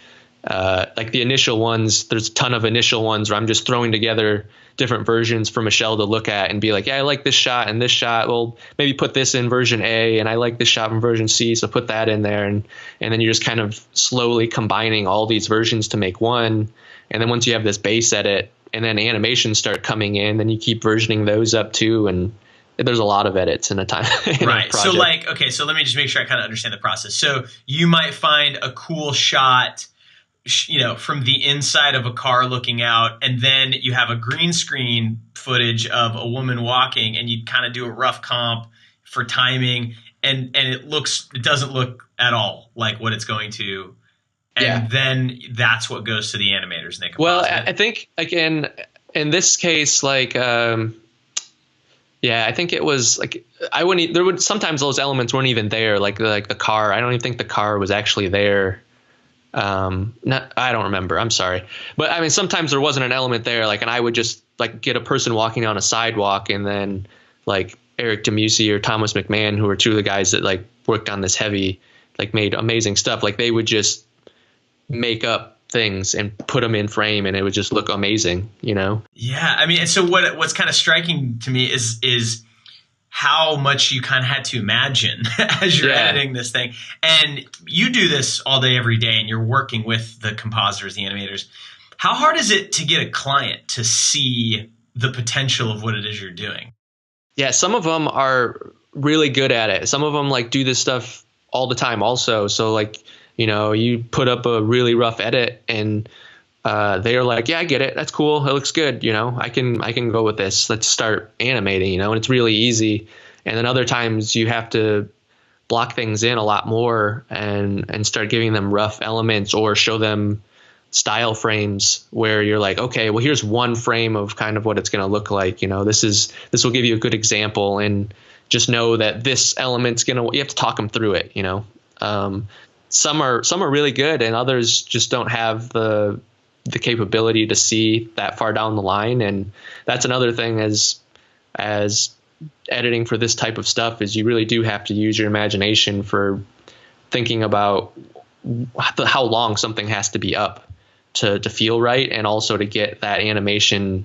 like the initial ones, there's a ton of initial ones where I'm just throwing together different versions for Michelle to look at and be like, yeah, I like this shot and this shot. Well, maybe put this in version A, and I like this shot in version C, so put that in there. And then you're just kind of slowly combining all these versions to make one. And then once you have this base edit, and then animations start coming in, then you keep versioning those up too. And there's a lot of edits in a time. Right. So like, okay, so let me just make sure I kind of understand the process. So you might find a cool shot, from the inside of a car looking out, and then you have a green screen footage of a woman walking, and you kind of do a rough comp for timing, and it doesn't look at all like what it's going to. And then that's what goes to the animators. And they composite it. I think, again, in this case, like, I think it was like, sometimes those elements weren't even there. Like the car, I don't even think the car was actually there. I don't remember. I'm sorry. But I mean, sometimes there wasn't an element there, like, and I would just like get a person walking on a sidewalk and then like Eric Demusi or Thomas McMahon, who are two of the guys that like worked on this heavy, like made amazing stuff. Like they would just make up things and put them in frame and it would just look amazing, you know? Yeah. I mean, and so what's kind of striking to me is how much you kind of had to imagine as you're editing this thing. And you do this all day, every day, and you're working with the compositors, the animators. How hard is it to get a client to see the potential of what it is you're doing? Yeah, some of them are really good at it. Some of them like do this stuff all the time also. So like, you know, you put up a really rough edit and they're like, yeah, I get it. That's cool. It looks good. You know, I can go with this. Let's start animating, you know, and it's really easy. And then other times you have to block things in a lot more and start giving them rough elements or show them style frames where you're like, okay, well, here's one frame of kind of what it's going to look like. You know, this will give you a good example, and just know that this element's you have to talk them through it. You know, some are really good, and others just don't have the capability to see that far down the line. And that's another thing as editing for this type of stuff is you really do have to use your imagination for thinking about how long something has to be up to feel right, and also to get that animation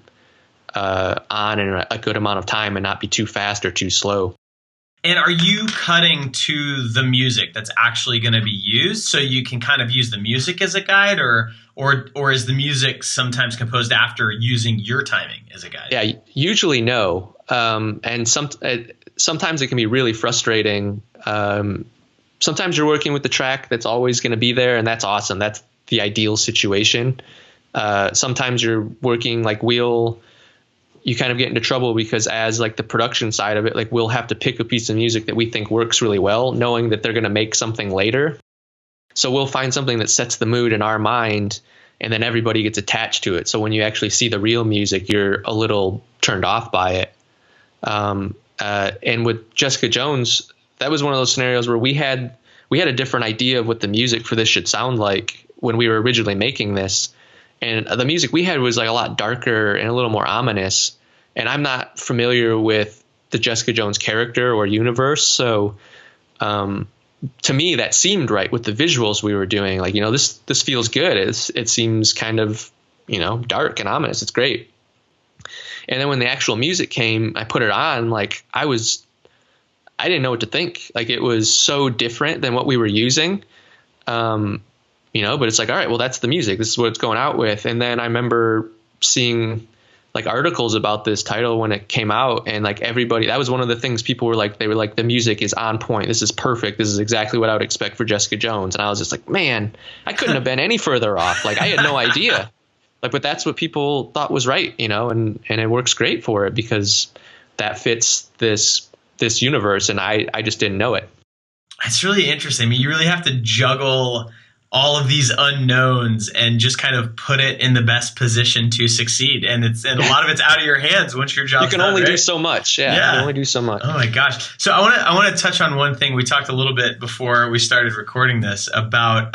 on in a good amount of time and not be too fast or too slow. And are you cutting to the music that's actually going to be used, so you can kind of use the music as a guide, or is the music sometimes composed after using your timing as a guide? Yeah, usually no. And sometimes it can be really frustrating. Sometimes you're working with the track that's always going to be there, and that's awesome. That's the ideal situation. Sometimes you're working like you kind of get into trouble because as like the production side of it, like we'll have to pick a piece of music that we think works really well, knowing that they're going to make something later. So we'll find something that sets the mood in our mind, and then everybody gets attached to it. So when you actually see the real music, you're a little turned off by it. And with Jessica Jones, that was one of those scenarios where we had a different idea of what the music for this should sound like when we were originally making this. And the music we had was like a lot darker and a little more ominous. And I'm not familiar with the Jessica Jones character or universe. So to me, that seemed right with the visuals we were doing. Like, you know, this feels good. It seems kind of, you know, dark and ominous. It's great. And then when the actual music came, I put it on, like I didn't know what to think. Like it was so different than what we were using. You know, but it's like, all right, well, that's the music. This is what it's going out with. And then I remember seeing like articles about this title when it came out, and like everybody, that was one of the things people were like, the music is on point. This is perfect. This is exactly what I would expect for Jessica Jones. And I was just like, man, I couldn't have been any further off. Like I had no idea. Like, but that's what people thought was right, you know, and it works great for it because that fits this universe. And I just didn't know it. It's really interesting. I mean, you really have to juggle all of these unknowns and just kind of put it in the best position to succeed. And a lot of it's out of your hands once your job's done. You can only do so much. Yeah, you can only do so much. Oh my gosh. So I want to touch on one thing. We talked a little bit before we started recording this about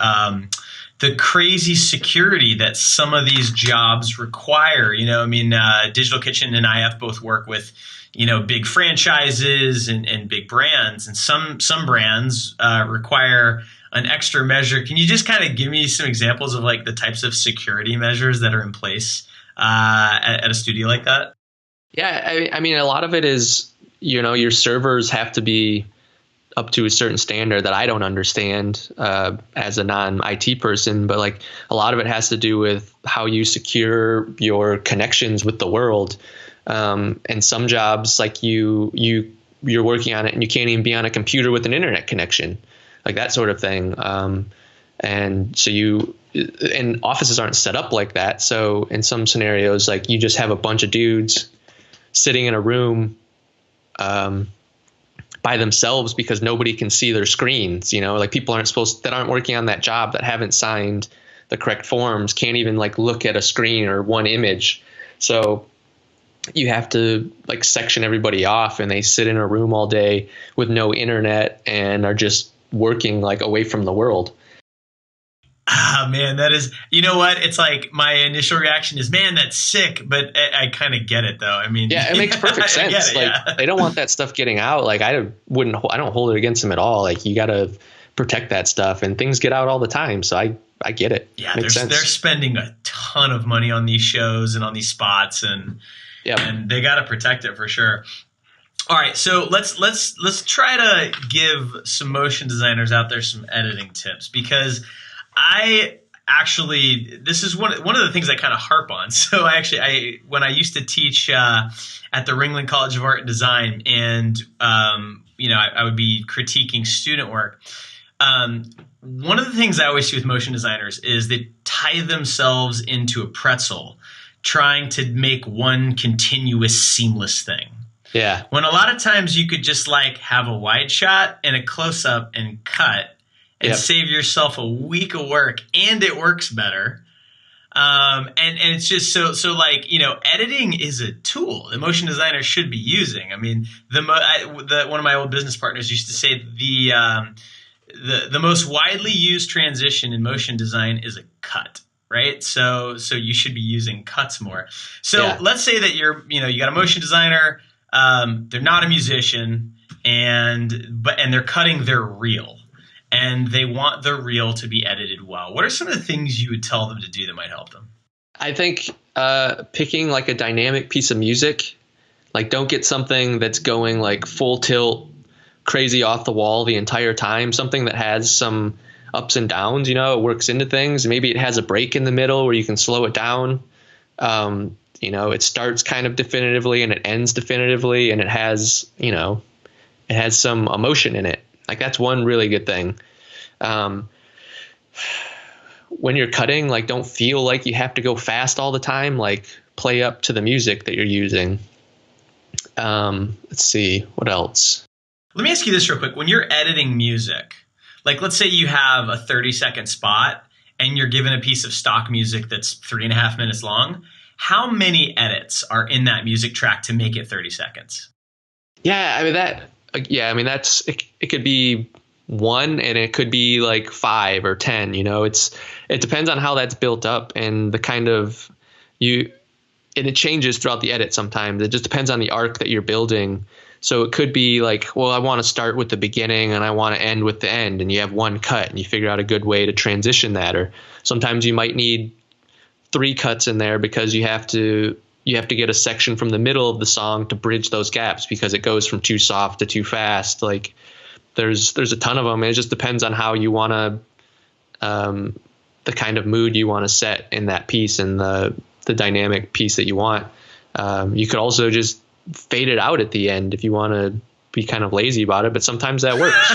the crazy security that some of these jobs require. You know, I mean, Digital Kitchen and IF both work with, you know, big franchises and big brands, and some brands require an extra measure. Can you just kind of give me some examples of like the types of security measures that are in place at a studio like that? Yeah, I mean, a lot of it is, you know, your servers have to be up to a certain standard that I don't understand as a non-IT person, but like a lot of it has to do with how you secure your connections with the world. And some jobs, like you're working on it and you can't even be on a computer with an internet connection, like that sort of thing. And so and offices aren't set up like that. So in some scenarios, like you just have a bunch of dudes sitting in a room by themselves because nobody can see their screens, you know, like people that aren't working on that job, that haven't signed the correct forms, can't even like look at a screen or one image. So you have to like section everybody off, and they sit in a room all day with no internet and are just working like away from the world. Ah, man, that is, you know what? It's like my initial reaction is, man, that's sick. But I kind of get it, though. I mean, Yeah, it makes perfect I get sense. it, Like yeah. they don't want that stuff getting out. Like I don't hold it against them at all. Like you got to protect that stuff, and things get out all the time. So I get it. Yeah, Makes they're sense. spending a ton of money on these shows and on these spots, Yep. and they got to protect it for sure. All right, so let's try to give some motion designers out there some editing tips, because I actually, this is one of the things I kind of harp on. So I when I used to teach at the Ringling College of Art and Design, and I would be critiquing student work. One of the things I always see with motion designers is they tie themselves into a pretzel, trying to make one continuous, seamless thing. Yeah. When a lot of times you could just like have a wide shot and a close up and cut and Yep. save yourself a week of work, and it works better. And it's just so like, editing is a tool that motion designers should be using. I mean, one of my old business partners used to say the most widely used transition in motion design is a cut. Right. So you should be using cuts more. So Yeah. let's say that you got a motion designer. They're not a musician, and they're cutting their reel, and they want their reel to be edited well. What are some of the things you would tell them to do that might help them? I think picking like a dynamic piece of music, like don't get something that's going like full tilt, crazy off the wall the entire time. Something that has some ups and downs, it works into things. Maybe it has a break in the middle where you can slow it down. It starts kind of definitively and it ends definitively, and it has some emotion in it. Like that's one really good thing. When you're cutting, like don't feel like you have to go fast all the time. Like play up to the music that you're using. Let's see, what else? Let me ask you this real quick. When you're editing music, like let's say you have a 30-second spot and you're given a piece of stock music that's 3.5 minutes long, how many edits are in that music track to make it 30 seconds? Yeah, that's it could be one, and it could be like 5 or 10. It depends on how that's built up and the kind of and it changes throughout the edit sometimes. It just depends on the arc that you're building. So it could be like, well, I want to start with the beginning and I want to end with the end, and you have one cut and you figure out a good way to transition that. Or sometimes you might need 3 cuts in there because you have to get a section from the middle of the song to bridge those gaps because it goes from too soft to too fast. Like there's a ton of them. And it just depends on how you want to, the kind of mood you want to set in that piece and the dynamic piece that you want. You could also just fade it out at the end if you want to be kind of lazy about it, but sometimes that works,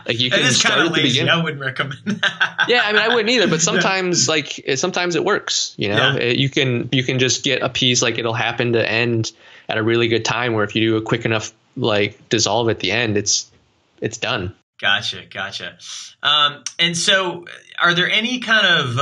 like you can start at the beginning. I wouldn't recommend that. Yeah, I mean, I wouldn't either, but sometimes sometimes it works, Yeah. You can just get a piece, like it'll happen to end at a really good time where if you do a quick enough like dissolve at the end, it's done. Gotcha. And so are there any kind of,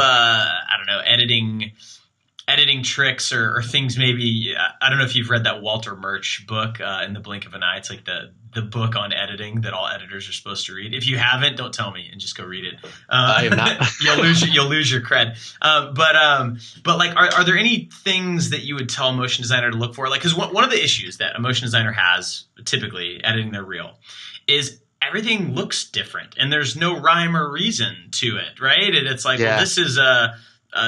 editing tricks or things maybe, I don't know if you've read that Walter Murch book, In the Blink of an Eye. It's like the book on editing that all editors are supposed to read. If you haven't, don't tell me and just go read it. I have not. You'll lose your cred. But like, are there any things that you would tell a motion designer to look for? Like, because one of the issues that a motion designer has typically editing their reel is everything looks different and there's no rhyme or reason to it, right? And it's like, well, this is a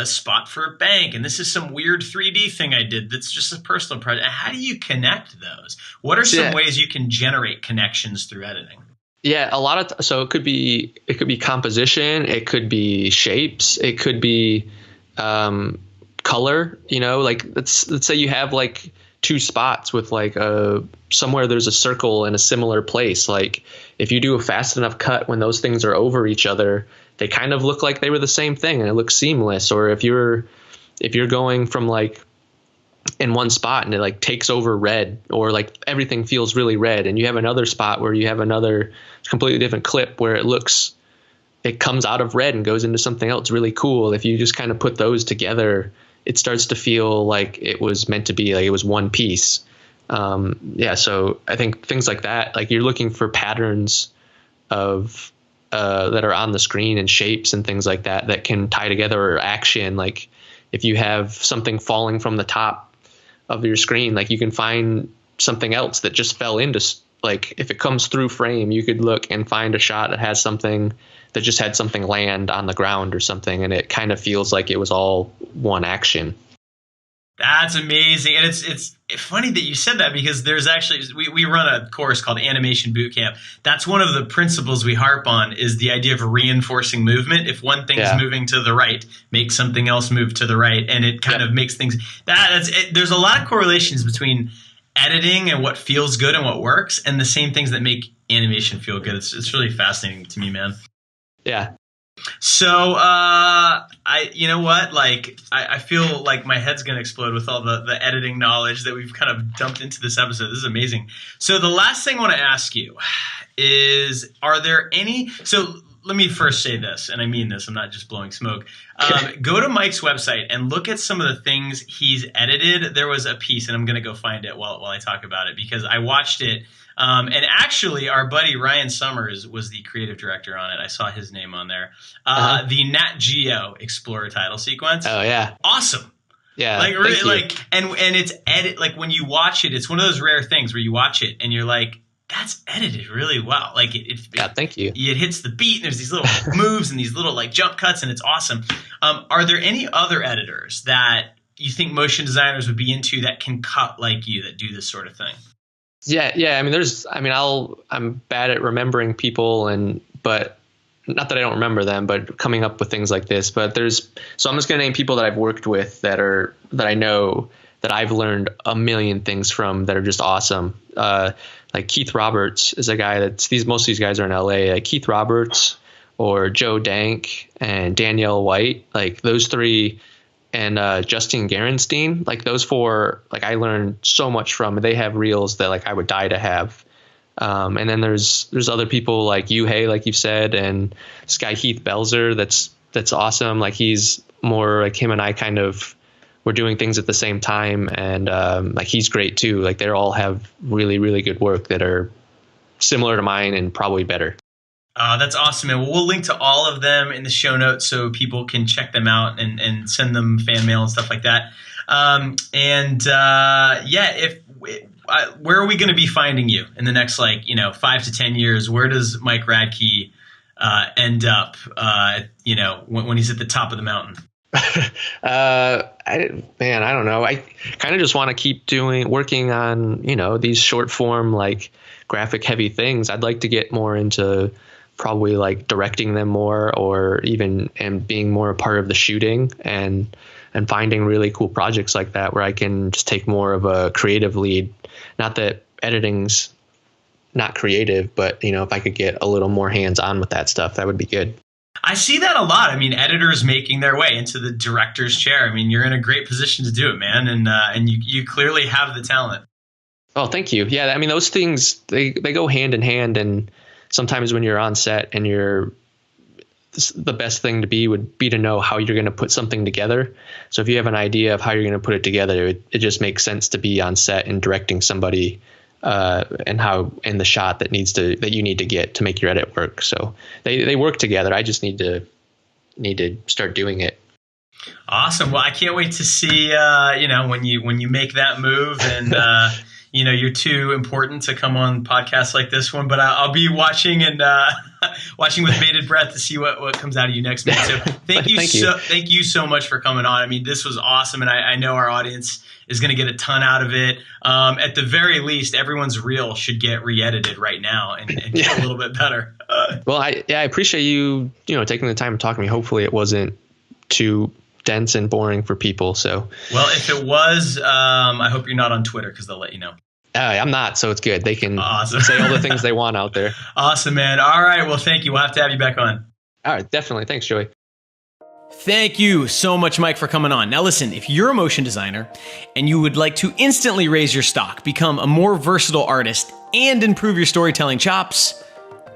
spot for a bank, and this is some weird 3D thing I did that's just a personal project. How do you connect those? What are some ways you can generate connections through editing? Yeah, so it could be composition, it could be shapes, it could be color. Like let's say you have like 2 spots with like somewhere there's a circle in a similar place. Like if you do a fast enough cut when those things are over each other, they kind of look like they were the same thing and it looks seamless. Or if you're going from like in one spot and it like takes over red, or like everything feels really red, and you have another spot where you have another completely different clip where it comes out of red and goes into something else really cool. If you just kind of put those together, it starts to feel like it was meant to be, like it was one piece. So I think things like that, like you're looking for patterns of that are on the screen and shapes and things like that that can tie together, or action. Like if you have something falling from the top of your screen, like you can find something else that just fell into, like if it comes through frame, you could look and find a shot that has something that just had something land on the ground or something, and it kind of feels like it was all one action. That's amazing. And it's funny that you said that, because there's actually, we run a course called Animation Bootcamp. That's one of the principles we harp on, is the idea of reinforcing movement. If one thing is moving to the right, make something else move to the right. And it kind of makes things, there's a lot of correlations between editing and what feels good and what works, and the same things that make animation feel good. It's really fascinating to me, man. Yeah. So, you know what? Like, I feel like my head's going to explode with all the editing knowledge that we've kind of dumped into this episode. This is amazing. So the last thing I want to ask you is, are there any, so let me first say this, and I mean this, I'm not just blowing smoke. Go to Mike's website and look at some of the things he's edited. There was a piece, and I'm going to go find it while I talk about it, because I watched it. And actually, our buddy Ryan Summers was the creative director on it. I saw his name on there. The Nat Geo Explorer title sequence. Oh, yeah. Awesome. Yeah. Like, really, like, and it's like when you watch it, it's one of those rare things where you watch it and you're like, that's edited really well. Like thank you. It hits the beat, and there's these little moves and these little like jump cuts, and it's awesome. Are there any other editors that you think motion designers would be into that can cut like you, that do this sort of thing? Yeah. I mean, I'm bad at remembering people, but not that I don't remember them, but coming up with things like this. But so I'm just going to name people that I've worked with that I know that I've learned a million things from, that are just awesome. Like Keith Roberts is a guy most of these guys are in LA, like Keith Roberts or Joe Dank and Danielle White, like those three, and Justin Gerenstein, like those four, like I learned so much from. They have reels that like I would die to have. And then there's other people like Yuhei, like you've said, and this guy Heath Belzer, that's awesome. Like he's more like, him and I kind of were doing things at the same time, and like he's great too. Like they all have really, really good work that are similar to mine and probably better. That's awesome, man. Well, we'll link to all of them in the show notes so people can check them out and send them fan mail and stuff like that. Where are we going to be finding you in the next 5 to 10 years? Where does Mike Radtke end up? When he's at the top of the mountain. I don't know. I kind of just want to keep working on these short form, like graphic heavy things. I'd like to get more into probably like directing them more, or even and being more a part of the shooting and finding really cool projects like that where I can just take more of a creative lead. Not that editing's not creative, but if I could get a little more hands on with that stuff, that would be good. I see that a lot. I mean, editors making their way into the director's chair. I mean, you're in a great position to do it, man. And you clearly have the talent. Oh, thank you. Yeah. I mean, those things, they go hand in hand. And sometimes when you're on set and the best thing would be to know how you're going to put something together. So if you have an idea of how you're going to put it together, it just makes sense to be on set and directing somebody and the shot that you need to get to make your edit work. So they work together. I just need to start doing it. Awesome. Well, I can't wait to see when you make that move, and you're too important to come on podcasts like this one, but I'll be watching and watching with bated breath to see what comes out of you next, man. So thank you so much for coming on. I mean, this was awesome, and I know our audience is going to get a ton out of it. At the very least, everyone's reel should get re-edited right now and get a little bit better. Well, I appreciate you taking the time to talk to me. Hopefully it wasn't too dense and boring for people. So, well, if it was, I hope you're not on Twitter, because they'll let you know. I'm not, so it's good. They can say all the things they want out there. Awesome, man. All right. Well, thank you. We'll have to have you back on. All right. Definitely. Thanks, Joey. Thank you so much, Mike, for coming on. Now, listen, if you're a motion designer and you would like to instantly raise your stock, become a more versatile artist, and improve your storytelling chops,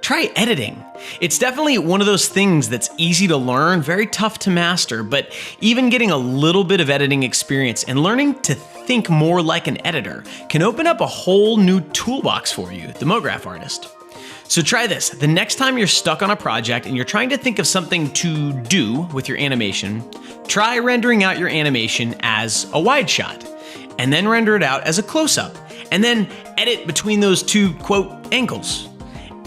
try editing. It's definitely one of those things that's easy to learn, very tough to master, but even getting a little bit of editing experience and learning to think more like an editor can open up a whole new toolbox for you, the MoGraph artist. So try this. The next time you're stuck on a project and you're trying to think of something to do with your animation, try rendering out your animation as a wide shot, and then render it out as a close-up, and then edit between those two, quote, angles.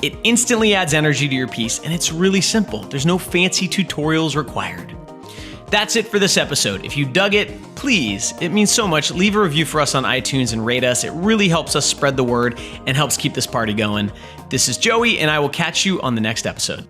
It instantly adds energy to your piece, and it's really simple. There's no fancy tutorials required. That's it for this episode. If you dug it, please, it means so much, leave a review for us on iTunes and rate us. It really helps us spread the word and helps keep this party going. This is Joey, and I will catch you on the next episode.